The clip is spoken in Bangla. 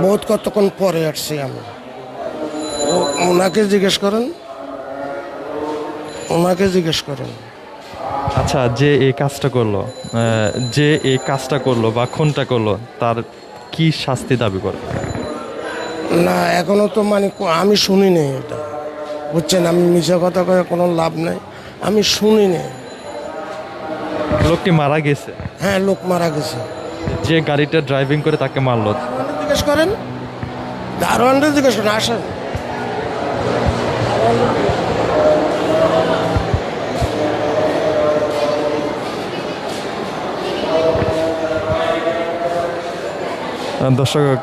বহুত কতক্ষণ পরে আসছি আমি। ওনাকে জিজ্ঞেস করেন, ওনাকে জিজ্ঞেস করেন। আচ্ছা, যে এই কাজটা করলো, যে এই কাজটা করলো বা খুনটা করলো, তার কি শাস্তি দাবি করে? না এখনো তো মানে আমি শুনি নেই এটা, বুঝছেন? আমি মিশা কথা কয়ে কোনো লাভ নাই, আমি শুনি নেই। লোকটি মারা গেছে, হ্যাঁ, লোক মারা গেছে। যে গাড়িটা ড্রাইভিং করে তাকে মারলো। দারোয়ানকে জিজ্ঞেস করেন, দারোয়ানকে জিজ্ঞেস করেন, আসেন। দর্শক,